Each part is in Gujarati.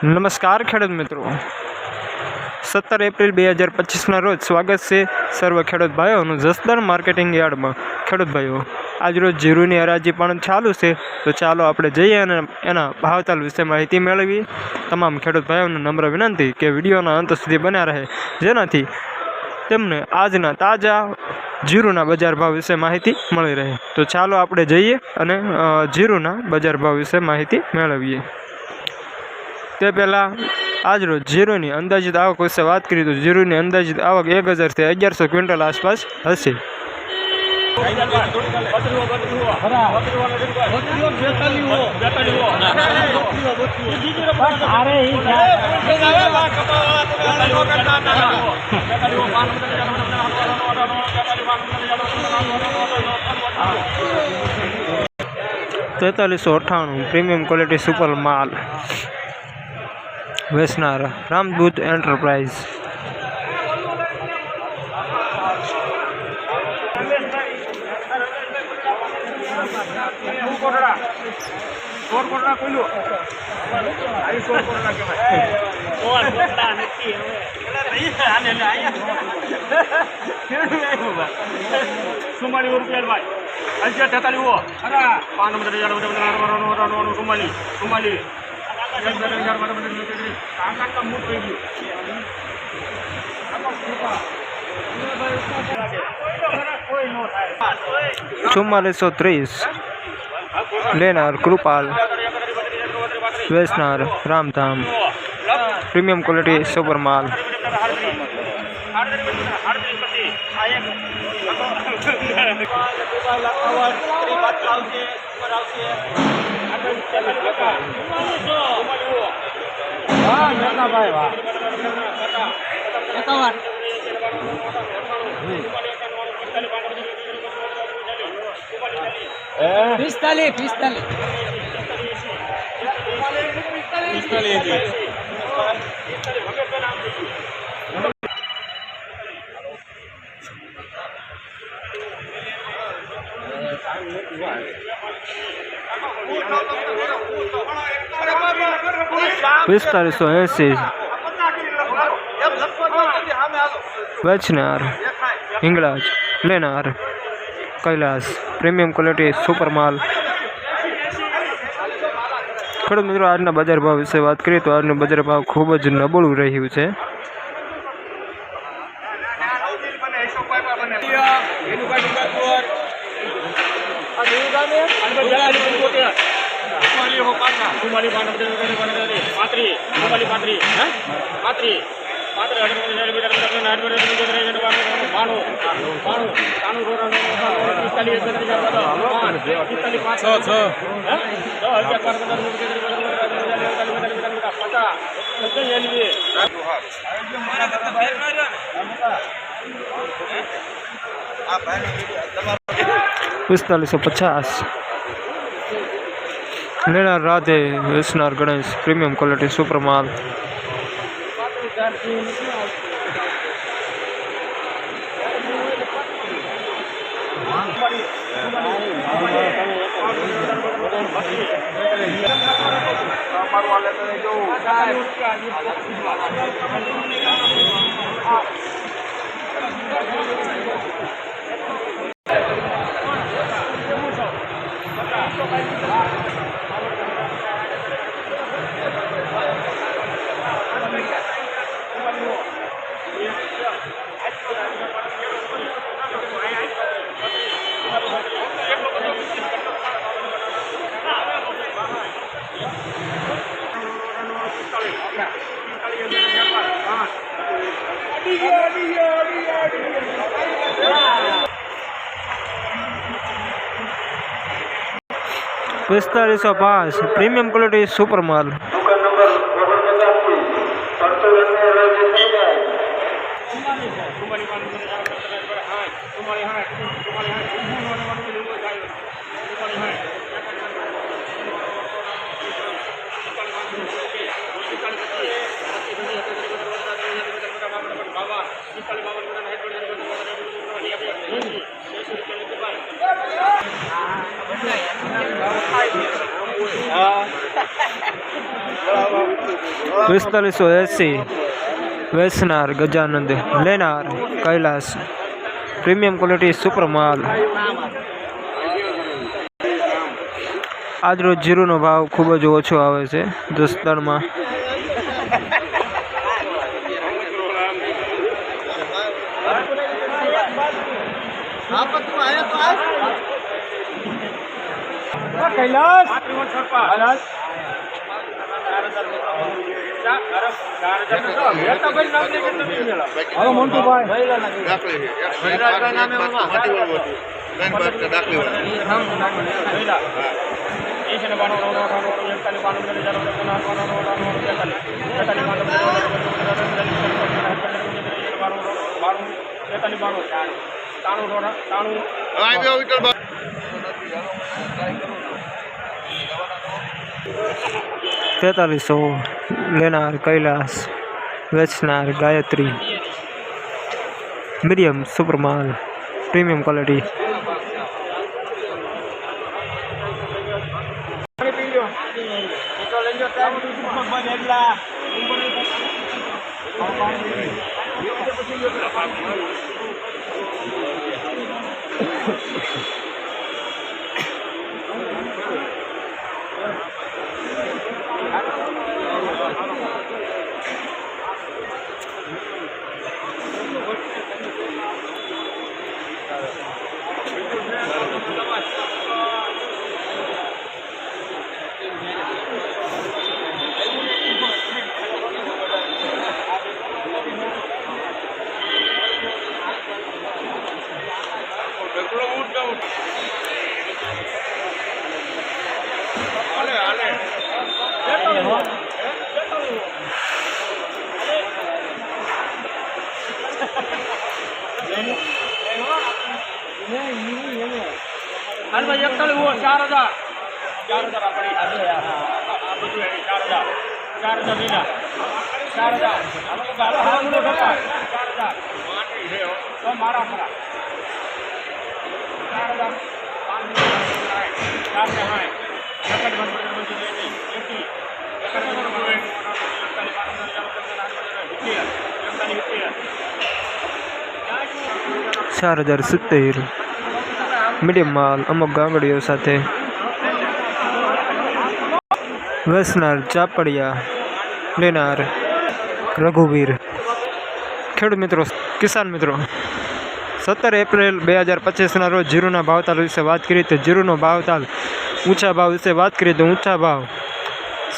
નમસ્કાર ખેડૂત મિત્રો, 17 એપ્રિલ 2025ના રોજ સ્વાગત છે સર્વ ખેડૂત ભાઈઓનું જસદણ માર્કેટિંગ યાર્ડમાં। ખેડૂત ભાઈઓ, આજરોજ જીરુની હરાજી પણ ચાલુ છે, તો ચાલો આપણે જઈએ અને એના ભાવતાલ વિશે માહિતી મેળવીએ। તમામ ખેડૂત ભાઈઓને નમ્ર વિનંતી કે વિડીયોના અંત સુધી બન્યા રહે, જેનાથી તેમને આજના તાજા જીરુના બજાર ભાવ વિશે માહિતી મળી રહે। તો ચાલો આપણે જઈએ અને જીરુના બજાર ભાવ વિશે માહિતી મેળવીએ। તે પહેલાં આજરોજ જીરુની અંદાજિત આવક વિશે વાત કરીએ તો જીરુની અંદાજિત આવક 1000થી 1100 ક્વિન્ટલ આસપાસ હશે। ₹4398 પ્રીમિયમ ક્વોલિટી સુપર માલ વેચનાર રામદૂત એન્ટરપ્રાઇઝ। ₹4430 લેનાર કૃપાલ વેચનાર રામધામ પ્રીમિયમ ક્વોલિટી સુપર માલ। ₹4580 વેચનાર હિંગળાજ લેનાર કૈલાસ પ્રીમિયમ ક્વોલિટી સુપર માલ। ખેડૂત મિત્રો, આજના બજાર ભાવ વિશે વાત કરીએ તો આજનો બજાર ભાવ ખૂબ જ નબળું રહ્યું છે। ₹4550 લેનાર રાધે વેચનાર ગણેશ પ્રીમિયમ ક્વોલિટી સુપર માલ। ₹4505 પ્રીમિયમ ક્વોલિટી સુપર માલ। 4580 વેસનાર ગજાનંદ લેનાર કૈલાસ પ્રીમિયમ ક્વોલિટી સુપર માલ। આજરોજ જીરુનો ભાવ ખૂબ જ ઓછો આવે છે જસદણમાં। કૈલાસ તેતાલીસો લેનાર કૈલાસ વેચનાર ગાયત્રી મીડિયમ સુપર માલ પ્રીમિયમ ક્વોલિટી। ચાર 4070 મીડિયમ માલ અમુક ગાંગડીઓ સાથે। વેસનાર ચાપડિયા લેનાર રઘુવીર। ખેડૂત મિત્રો કિસાન મિત્રો 17 એપ્રિલ 2025 રોજ જીરુના ભાવતાલ વિશે વાત કરી તો જીરુનો ભાવતાલ ઊંચા ભાવ વિશે વાત કરી તો ઊંચા ભાવ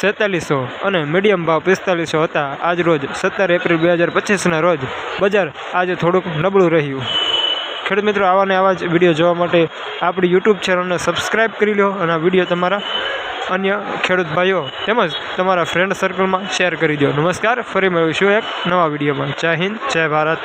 4700 અને મીડિયમ ભાવ 4500 હતા। આજ રોજ 17 એપ્રિલ 2025 રોજ બજાર આજે થોડુંક નબળું રહ્યું। ખેડૂત મિત્રો આવા ને આવા જ વિડીયો જોવા માટે આપણી યુટ્યુબ ચેનલને સબસ્ક્રાઈબ કરી લો અને આ વિડીયો તમારા અન્ય ખેડૂત ભાઈઓ તેમજ તમારા ફ્રેન્ડ સર્કલમાં શેર કરી દો। નમસ્કાર, ફરી મળીશું એક નવા વિડીયોમાં। જય હિન્દ, જય ભારત।